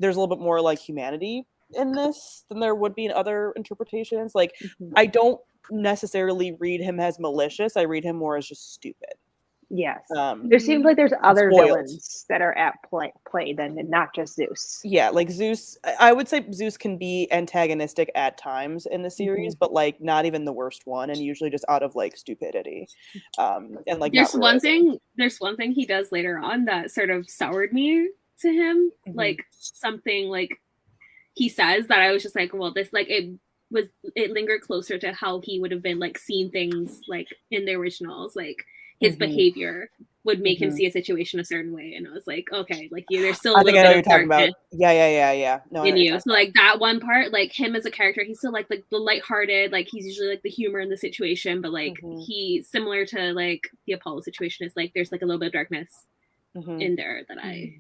there's a little bit more like humanity in this than there would be in other interpretations. Like I don't necessarily read him as malicious. I read him more as just stupid. Yes. There seems like there's other spoiled. villains that are at play than not just Zeus. Yeah, like Zeus, I would say Zeus can be antagonistic at times in the series, but like not even the worst one, and usually just out of like stupidity. And like there's not one realizing. thing he does later on that sort of soured me to him. Like something like he says that I was just like, well, this like it lingered closer to how he would have been like seeing things like in the originals, like his behavior would make him see a situation a certain way, and I was like, okay, like there's still a little bit of darkness Yeah. No, in you. So like that one part, like him as a character, he's still like the lighthearted, like he's usually like the humor in the situation, but like he similar to like the Apollo situation is like there's like a little bit of darkness in there that I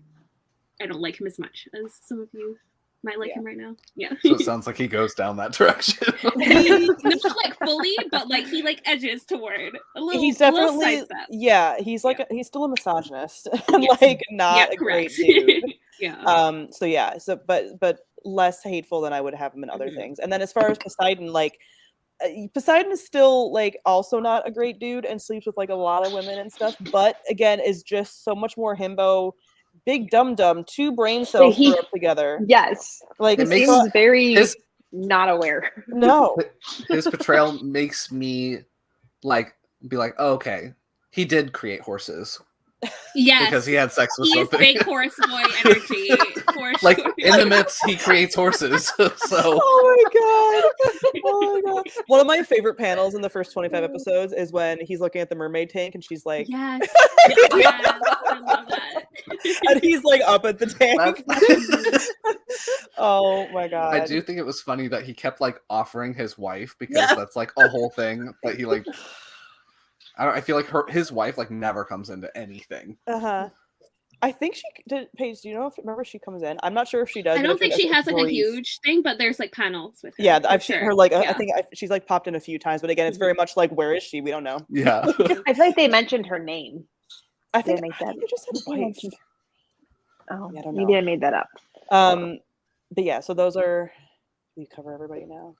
don't like him as much as some of you might like him right now. Yeah. So it sounds like he goes down that direction. Not like fully, but like he like edges toward a little. He's a little definitely sidestep. he's like he's still a misogynist and like not a great dude. But less hateful than I would have him in other things. And then as far as Poseidon, like Poseidon is still like also not a great dude and sleeps with like a lot of women and stuff, but again is just so much more himbo. Big dum two brain cells grew up together. Yes, like he seems very not aware. No, his portrayal makes me like be like, oh, okay, he did create horses. Yes, because he had sex with something. He's big horse boy energy. Like in the myths, he creates horses. So. Oh my god! One of my favorite panels in the first 25 episodes is when he's looking at the mermaid tank and she's like, "Yes, I love that." And he's like up at the tank. Oh my god! I do think it was funny that he kept like offering his wife, because that's like a whole thing that he like. I feel like his wife like never comes into anything. I think she did. Paige, do you know remember she comes in? I'm not sure if she does. I don't think she has like a huge thing, but there's like panels with her. Yeah, I've seen her like I think she's like popped in a few times, but again, it's very much like, where is she? We don't know. Yeah, I feel like they mentioned her name. I think they just said wife. Oh, yeah, I don't know. Maybe I made that up. But yeah, so those are. We cover everybody now.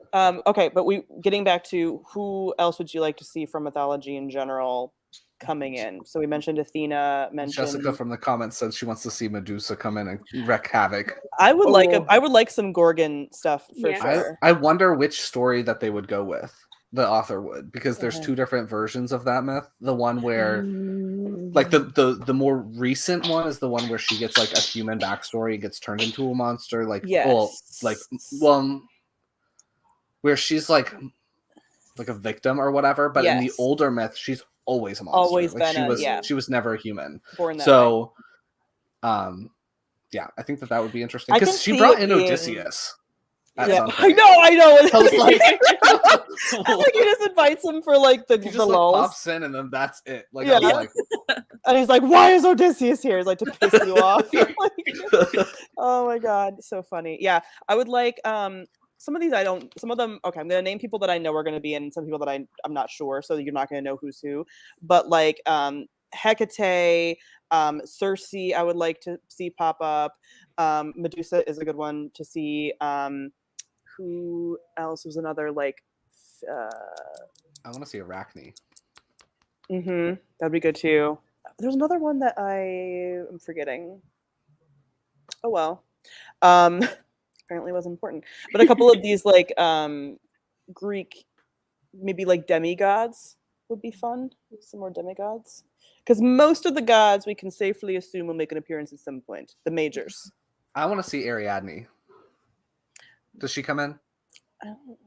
Okay, but getting back to who else would you like to see from mythology in general coming in? So we mentioned Athena. Jessica from the comments said she wants to see Medusa come in and wreak havoc. I would like some Gorgon stuff for sure. I wonder which story that they would go with. The author would, because there's two different versions of that myth. The one where, like the more recent one is the one where she gets like a human backstory and gets turned into a monster. Like where she's like a victim or whatever. But in the older myth, she's always a monster. Always like been she was never a human. Born that so, yeah, I think that would be interesting because she brought in Odysseus. Yeah, I know. I was like, like he just invites him for like the he just lulls. pops in and then that's it. Like, yeah. like And he's like, why is Odysseus here? He's like, to piss you off. Like, oh my God, so funny. Yeah, I would like some of these some of them, okay, I'm gonna name people that I know are gonna be in, some people that I'm not sure, so you're not gonna know who's who. But like Hecate, Circe, I would like to see pop up. Medusa is a good one to see. Who else was another like I want to see Arachne. That'd be good too. There's another one that I am forgetting. Oh well. Apparently wasn't important. But a couple of these like Greek, maybe like demigods would be fun. Some more demigods. Because most of the gods we can safely assume will make an appearance at some point. The majors. I want to see Ariadne. Does she come in? I don't remember.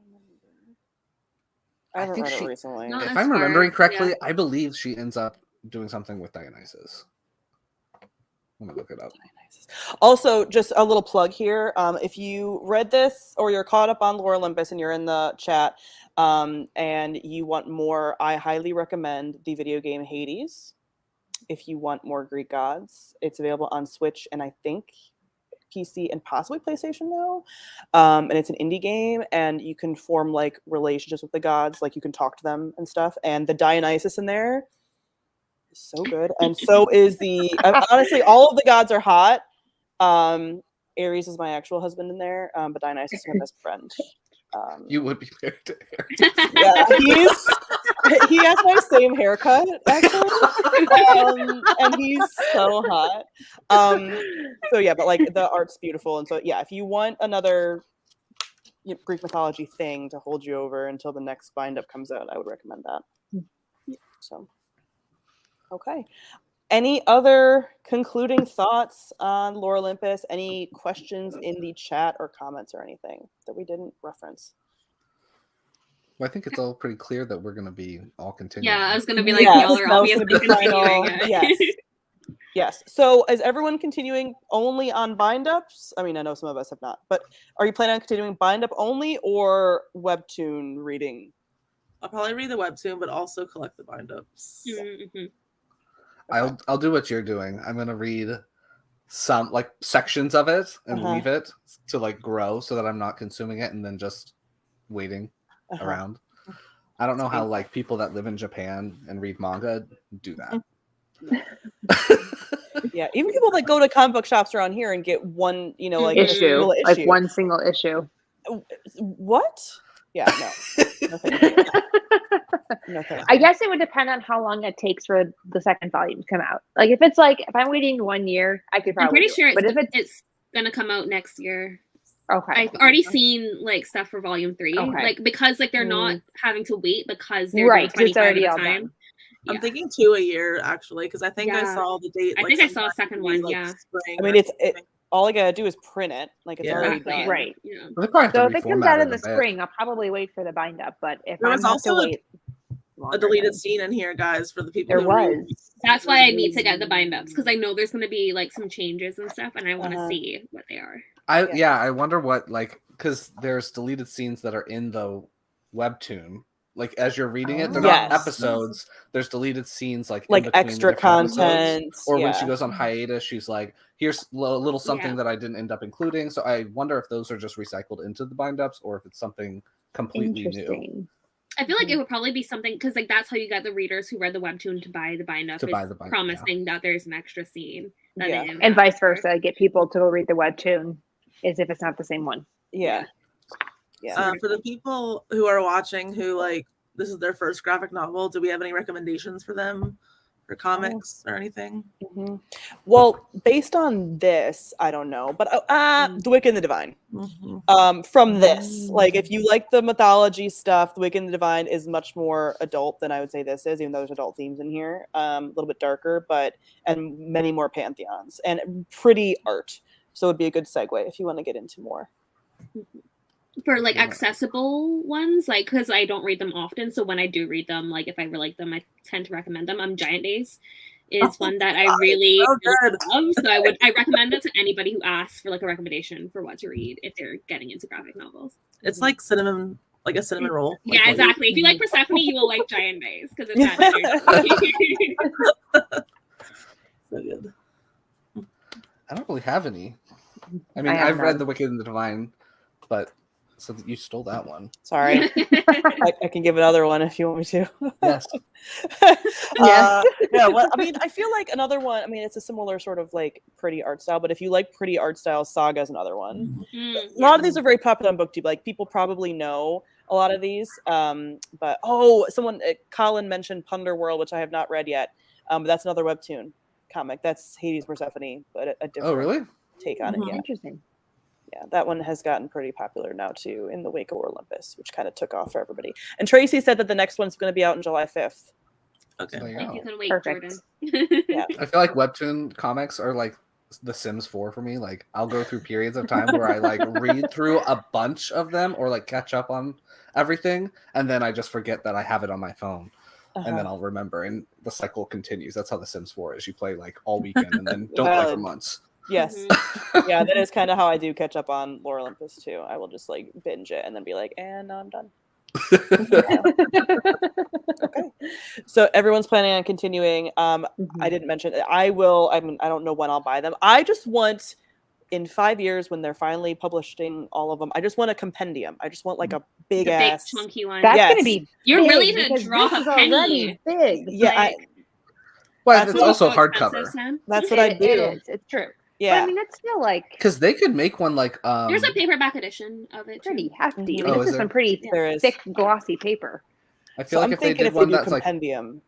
I haven't read it recently. Not If as I'm far, remembering correctly, yeah. I believe she ends up doing something with Dionysus. I'm gonna look it up. Also, just a little plug here. If you read this or you're caught up on Lore Olympus and you're in the chat and you want more, I highly recommend the video game Hades. If you want more Greek gods, it's available on Switch and I think PC and possibly PlayStation now. And it's an indie game and you can form like relationships with the gods, like you can talk to them and stuff. And the Dionysus in there is so good. And so is honestly, all of the gods are hot. Ares is my actual husband in there, but Dionysus is my best friend. You would be married to Ares. Yeah, he has my same haircut actually, and he's so hot. So yeah, but like the art's beautiful, and so yeah, if you want another Greek mythology thing to hold you over until the next bind up comes out, I would recommend that. So, okay. Any other concluding thoughts on Lore Olympus? Any questions in the chat or comments or anything that we didn't reference? Well, I think it's all pretty clear that we're going to be all continuing. Yeah, I was going to be like, Yes, y'all are that was obviously gonna be final. continuing it. Yes. Yes. So is everyone continuing only on bind ups? I mean, I know some of us have not, but are you planning on continuing bind up only or webtoon reading? I'll probably read the webtoon, but also collect the bind ups. Mm-hmm. I'll do what you're doing. I'm gonna read some like sections of it and leave it to like grow so that I'm not consuming it and then just waiting around. I don't know how like people that live in Japan and read manga do that. Yeah, even people that go to comic book shops around here and get one, like issue, issue. like one single issue. What? Yeah, no. No, thank you. No, thank you. I guess it would depend on how long it takes for the second volume to come out. Like if I'm waiting 1 year, I could probably. I'm pretty do sure it. But if it's gonna come out next year. Okay. I've already seen like stuff for volume 3, like because like they're not having to wait because they're right, doing 25 it's already at all a time. done. I'm thinking 2 a year actually, because I think I saw the date. I think I saw a second one. like, Yeah. spring I mean, or it's something. all I gotta do is print it. Like it's already done. Right. Yeah. Well, they probably have So to if it comes reformat out in it the a bit. spring, I'll probably wait for the bind up. But if There I was have to also wait longer, a deleted then- scene in here, guys, for the people. There who read. was. That's why I need to get the bind ups because I know there's going to be like some changes and stuff, and I want to see what they are. I wonder what like because there's deleted scenes that are in the webtoon. Like as you're reading it, they're not episodes. There's deleted scenes like in between extra the different episodes. content. Or when she goes on hiatus, she's like, "Here's a little something Yeah. that I didn't end up including." So I wonder if those are just recycled into the bind ups or if it's something completely new. Interesting. I feel like it would probably be something because like that's how you got the readers who read the webtoon to buy the bind up. To buy the bind, promising that there's an extra scene. That Yeah. they didn't And have vice before. versa, get people to go read the webtoon, as if it's not the same one. Yeah. Yeah. For the people who are watching who like this is their first graphic novel, do we have any recommendations for them for comics or anything? Mm-hmm. Well, based on this, I don't know, but The Wicked and the Divine. From this, like if you like the mythology stuff, The Wicked and the Divine is much more adult than I would say this is, even though there's adult themes in here. A little bit darker, and many more pantheons and pretty art. So it would be a good segue if you want to get into more. For like accessible ones, like because I don't read them often, so when I do read them, like if I really like them, I tend to recommend them. Giant Days is one that I really love, so I recommend it to anybody who asks for like a recommendation for what to read if they're getting into graphic novels. It's like cinnamon, like a cinnamon roll. Yeah, exactly. If you like Persephone, you will like Giant Days because it's that. So good. I don't really have any. I mean, I have I've read none. The Wicked and the Divine, but so you stole that one. Sorry. I can give another one if you want me to. Yes. Yes. Yeah, well, I mean, I feel like another one, I mean, it's a similar sort of like pretty art style, but if you like pretty art style, Saga is another one. A lot of these are very popular on BookTube. Like, people probably know a lot of these. But Colin mentioned Punderworld, which I have not read yet. But that's another webtoon comic. That's Hades Persephone, but a different Oh, really? take on it. Yeah. Interesting. Yeah, that one has gotten pretty popular now too in the wake of Lore Olympus, which kind of took off for everybody. And Tracy said that the next one's going to be out on July 5th. Okay. So, If you can wait, Perfect. Jordan. Yeah. I feel like webtoon comics are like The Sims 4 for me. Like, I'll go through periods of time where I like read through a bunch of them or like catch up on everything, and then I just forget that I have it on my phone. And then I'll remember, and the cycle continues. That's how The Sims 4 is. You play like all weekend and then don't play for Valid. months. Yes. Mhm. Yeah, that is kind of how I do catch up on Lore Olympus too. I will just like binge it and then be like, and now I'm done. Okay. So everyone's planning on continuing. I didn't mention I will. I mean, I don't know when I'll buy them. I just want in 5 years when they're finally publishing all of them. I just want a compendium. I just want like a big The big ass. chunky one. That's Yes. gonna be You're big really gonna because draw this a is already penny. big. Yeah, Like, Well, That's it's what- also so expensive, hardcover Sam. that's what I do. It is. It's true. Yeah. But I mean, it's still like because they could make one like There's a paperback edition of it. pretty Too. hefty. I mean, Oh, this is is there? some pretty There is. thick, glossy paper. I feel So like I'm if they thinking did if they one do that's like compendium.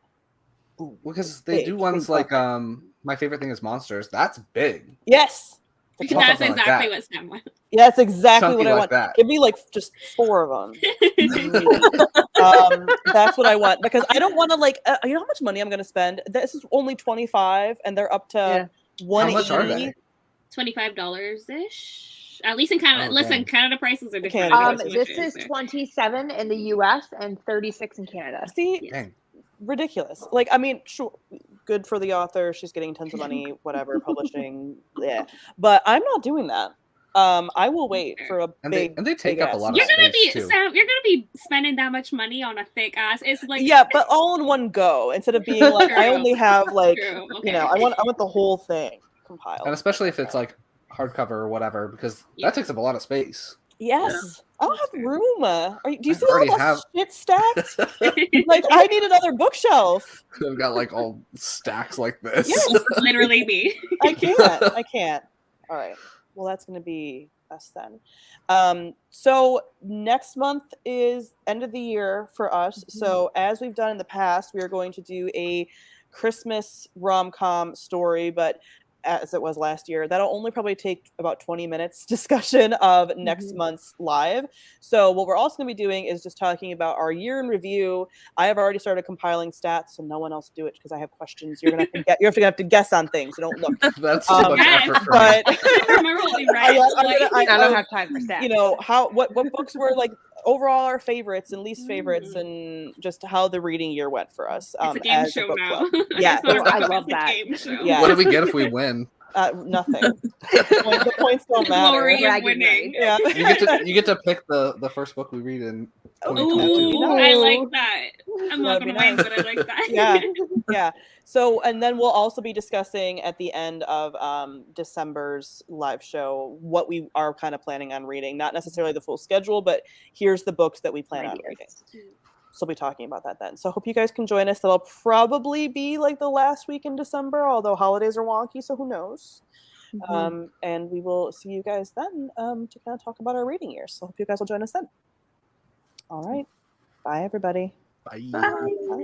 because they big, do ones big like bucket. My Favorite Thing is Monsters. That's big. Yes. That's Something like exactly that. what Sam wants. Yeah, that's exactly Chunky what I like want. that. Give me like just 4 of them. That's what I want because I don't want to like. You know how much money I'm going to spend? This is only 25, and they're up to Yeah. 180. How much are they? $25 ish. At least in Canada. Oh, Listen, dang. Canada prices are different. Canada I know prices. so much This is there. 27 in the US and 36 in Canada. See, Yes. Dang. ridiculous. Like, I mean, sure, good for the author. She's getting tons of money, whatever, publishing. Yeah, but I'm not doing that. I will wait for a And big. they take big up a ass lot of You're gonna space be too. Sam. You're gonna be spending that much money on a thick ass. It's like Yeah, but all in one go instead of being like I True. only have like True. you know I want the whole thing compiled. And especially if it's like hardcover or whatever, because Yeah. that takes up a lot of space. Yes, I don't have room. Do you I see all already that have- shit stacked? Like I need another bookshelf. I've got like all stacks like this. Yes. literally me. I can't. All right. Well, that's going to be us then. So next month is end of the year for us. So as we've done in the past, we are going to do a Christmas rom-com story, but as it was last year, that'll only probably take about 20 minutes discussion of next month's live. So what we're also going to be doing is just talking about our year in review. I have already started compiling stats, so no one else do it because I have questions. You're gonna have to guess on things. So don't look. That's too much Yes, effort for me. But I remember what we read. I don't have time for stats. you know what books were like overall our favorites and least favorites, and just how the reading year went for us. It's a game as a show book now. club. Yeah, It's not a I book, love it's a that. game show. Yeah. What do we get if we win? Nothing. The points don't The matter. glory of Bragging winning. Yeah. You get to pick the first book we read in Ooh. 2022. Ooh, I like that. I'm not That'd be gonna win, nice. but I like that. Yeah. So, and then we'll also be discussing at the end of December's live show what we are kind of planning on reading. Not necessarily the full schedule, but here's the books that we plan on reading. So we'll be talking about that then. So I hope you guys can join us. That'll probably be like the last week in December, although holidays are wonky, so who knows. And we will see you guys then to kind of talk about our reading year. So I hope you guys will join us then. All right. Bye, everybody. Bye. Bye.